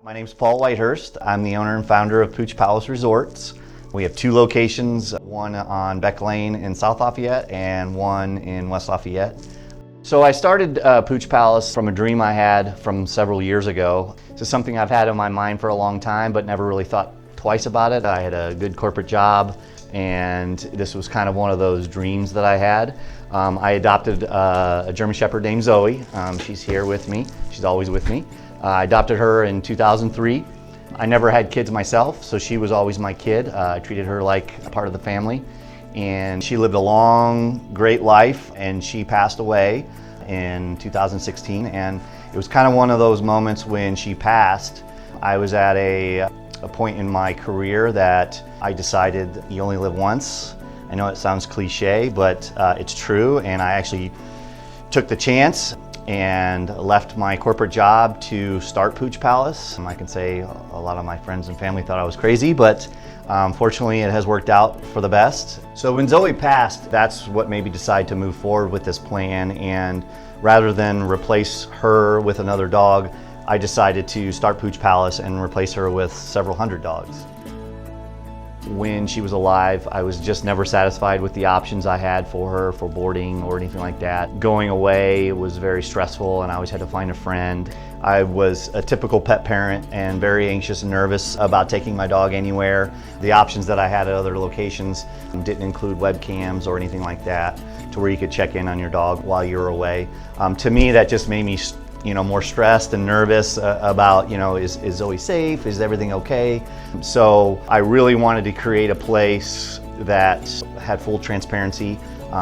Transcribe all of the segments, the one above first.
My name's Paul Whitehurst. I'm the owner and founder of Pooch Palace Resorts. We have two locations, one on Beck Lane in South Lafayette and one in West Lafayette. So I started Pooch Palace from a dream I had from several years ago. This is something I've had in my mind for a long time, but never really thought twice about it. I had a good corporate job, and this was kind of one of those dreams that I had. I adopted a German Shepherd named Zoe. She's here with me. She's always with me. I adopted her in 2003. I never had kids myself, so she was always my kid. I treated her like a part of the family. And she lived a long, great life, and she passed away in 2016. And it was kind of one of those moments when she passed. I was at a point in my career that I decided you only live once. I know it sounds cliche, but it's true, and I actually took the chance and left my corporate job to start Pooch Palace. I can say a lot of my friends and family thought I was crazy, but fortunately it has worked out for the best. So when Zoe passed, that's what made me decide to move forward with this plan, and rather than replace her with another dog, I decided to start Pooch Palace and replace her with several hundred dogs. When she was alive, I was just never satisfied with the options I had for her, for boarding or anything like that. Going away was very stressful, and I always had to find a friend. I was a typical pet parent and very anxious and nervous about taking my dog anywhere. The options that I had at other locations didn't include webcams or anything like that, to where you could check in on your dog while you were away. To me, that just made me more stressed and nervous about, is Zoe safe? Is everything okay? So I really wanted to create a place that had full transparency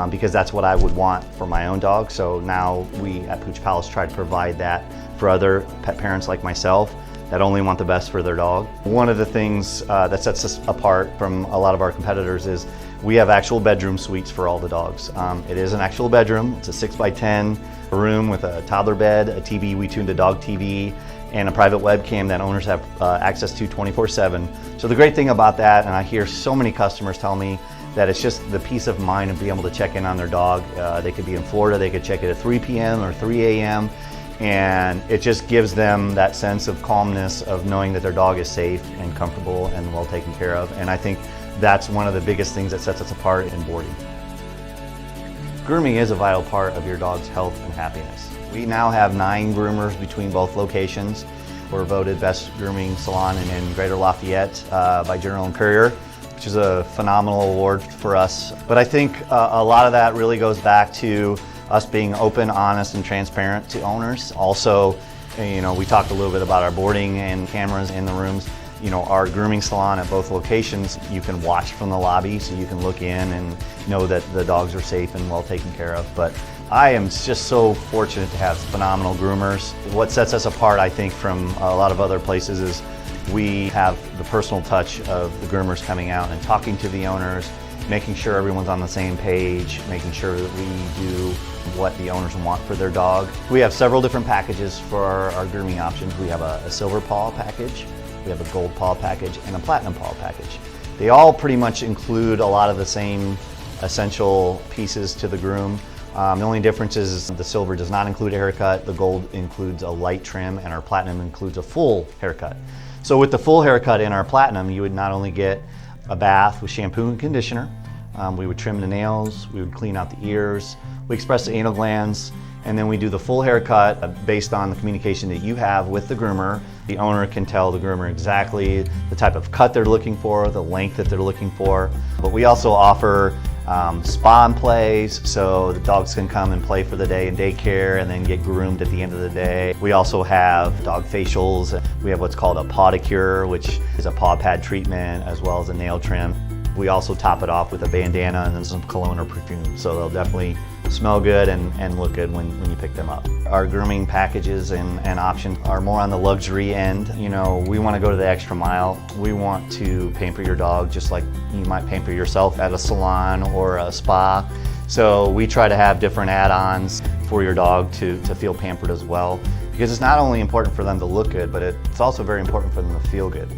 because that's what I would want for my own dog. So now we at Pooch Palace try to provide that for other pet parents like myself that only want the best for their dog. One of the things that sets us apart from a lot of our competitors is we have actual bedroom suites for all the dogs. It is an actual bedroom. It's a 6x10 room with a toddler bed, a TV we tuned to dog TV, and a private webcam that owners have access to 24/7. So the great thing about that, and I hear so many customers tell me that it's just the peace of mind of being able to check in on their dog. They could be in Florida, they could check it at 3 p.m. or 3 a.m. and it just gives them that sense of calmness of knowing that their dog is safe and comfortable and well taken care of. And I think that's one of the biggest things that sets us apart in boarding. Grooming is a vital part of your dog's health and happiness. We now have 9 groomers between both locations. We're voted best grooming salon in Greater Lafayette by Journal and Courier, which is a phenomenal award for us. But I think a lot of that really goes back to us being open, honest, and transparent to owners. Also, we talked a little bit about our boarding and cameras in the rooms. Our grooming salon at both locations, you can watch from the lobby, so you can look in and know that the dogs are safe and well taken care of. But I am just so fortunate to have phenomenal groomers. What sets us apart, I think, from a lot of other places is we have the personal touch of the groomers coming out and talking to the owners, making sure everyone's on the same page, making sure that we do what the owners want for their dog. We have several different packages for our grooming options. We have a silver paw package, we have a gold paw package, and a platinum paw package. They all pretty much include a lot of the same essential pieces to the groom. The only difference is the silver does not include a haircut, the gold includes a light trim, and our platinum includes a full haircut. So with the full haircut in our platinum, you would not only get a bath with shampoo and conditioner, we would trim the nails, we would clean out the ears, we express the anal glands, and then we do the full haircut based on the communication that you have with the groomer. The owner can tell the groomer exactly the type of cut they're looking for, the length that they're looking for. But we also offer spa and plays, so the dogs can come and play for the day in daycare and then get groomed at the end of the day. We also have dog facials. We have what's called a podicure, which is a paw pad treatment, as well as a nail trim. We also top it off with a bandana and then some cologne or perfume, so they'll definitely smell good and look good when you pick them up. Our grooming packages and options are more on the luxury end. We want to go to the extra mile. We want to pamper your dog just like you might pamper yourself at a salon or a spa. So we try to have different add-ons for your dog to feel pampered as well, because it's not only important for them to look good, but it's also very important for them to feel good.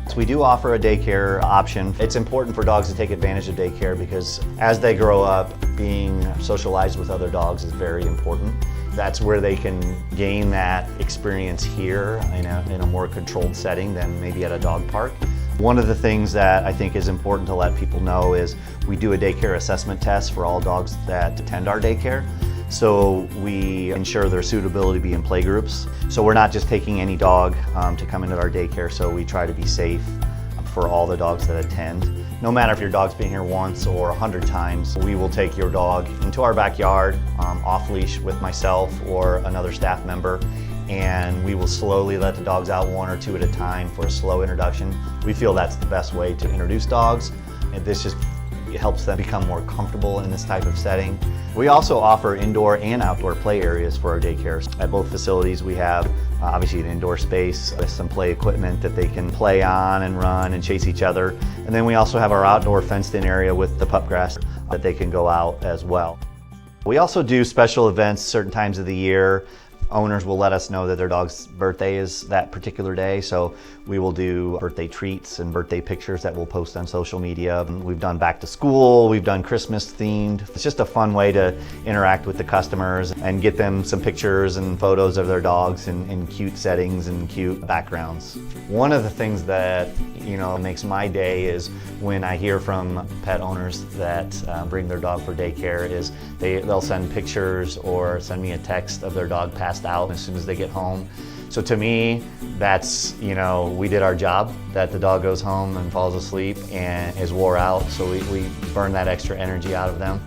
So we do offer a daycare option. It's important for dogs to take advantage of daycare because as they grow up, being socialized with other dogs is very important. That's where they can gain that experience here in a more controlled setting than maybe at a dog park. One of the things that I think is important to let people know is we do a daycare assessment test for all dogs that attend our daycare. So we ensure their suitability to be in play groups. So we're not just taking any dog to come into our daycare, so we try to be safe for all the dogs that attend. No matter if your dog's been here once or 100 times, we will take your dog into our backyard off leash with myself or another staff member, and we will slowly let the dogs out one or two at a time for a slow introduction. We feel that's the best way to introduce dogs, and this just helps them become more comfortable in this type of setting. We also offer indoor and outdoor play areas for our daycares. At both facilities we have obviously an indoor space with some play equipment that they can play on and run and chase each other. And then we also have our outdoor fenced in area with the pup grass that they can go out as well. We also do special events certain times of the year. Owners will let us know that their dog's birthday is that particular day, so we will do birthday treats and birthday pictures that we'll post on social media. We've done back to school, we've done Christmas themed. It's just a fun way to interact with the customers and get them some pictures and photos of their dogs in cute settings and cute backgrounds. One of the things that makes my day is when I hear from pet owners that bring their dog for daycare is they'll send pictures or send me a text of their dog passed out as soon as they get home. So to me, that's, we did our job, that the dog goes home and falls asleep and is wore out, so we burn that extra energy out of them.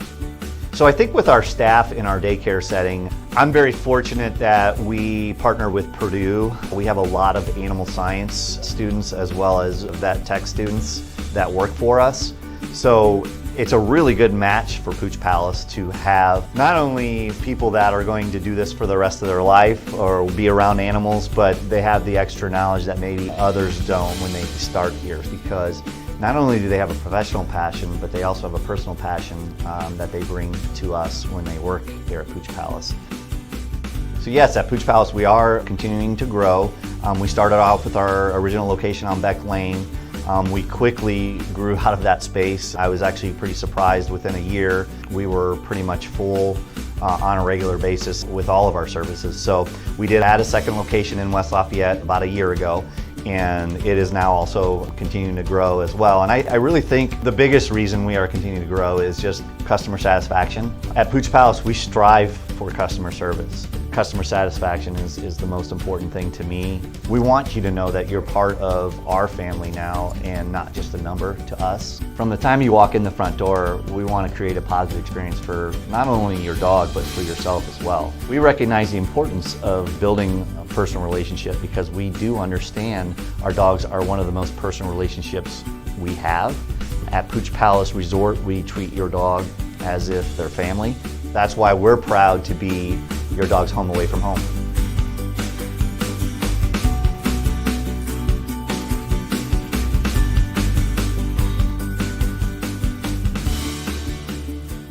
So I think with our staff in our daycare setting, I'm very fortunate that we partner with Purdue. We have a lot of animal science students as well as vet tech students that work for us. So it's a really good match for Pooch Palace to have not only people that are going to do this for the rest of their life or be around animals, but they have the extra knowledge that maybe others don't when they start here, because not only do they have a professional passion, but they also have a personal passion that they bring to us when they work here at Pooch Palace. So yes, at Pooch Palace we are continuing to grow. We started off with our original location on Beck Lane. We quickly grew out of that space. I was actually pretty surprised. Within a year, we were pretty much full on a regular basis with all of our services. So we did add a second location in West Lafayette about a year ago, and it is now also continuing to grow as well. And I really think the biggest reason we are continuing to grow is just customer satisfaction. At Pooch Palace, we strive for customer service. Customer satisfaction is the most important thing to me. We want you to know that you're part of our family now and not just a number to us. From the time you walk in the front door, we want to create a positive experience for not only your dog, but for yourself as well. We recognize the importance of building a personal relationship because we do understand our dogs are one of the most personal relationships we have. At Pooch Palace Resort, we treat your dog as if they're family. That's why we're proud to be your dog's home away from home.